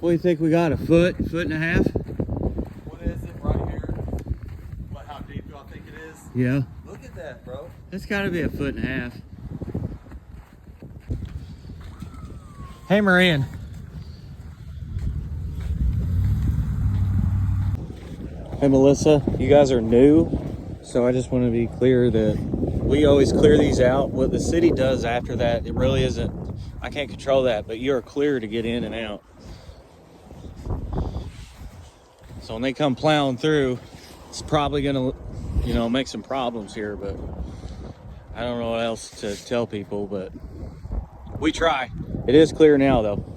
What do you think we got? A foot and a half? What is it right here? What, how deep do I think it is? Yeah. Look at that, bro. It's got to be a foot and a half. Hey, Marian. Hey, Melissa, you guys are new, so I just want to be clear that we always clear these out. What the city does after that, it really isn't, I can't control that, but you're clear to get in and out. So when they come plowing through, it's probably gonna, make some problems here, but I don't know what else to tell people, but we try. It is clear now though.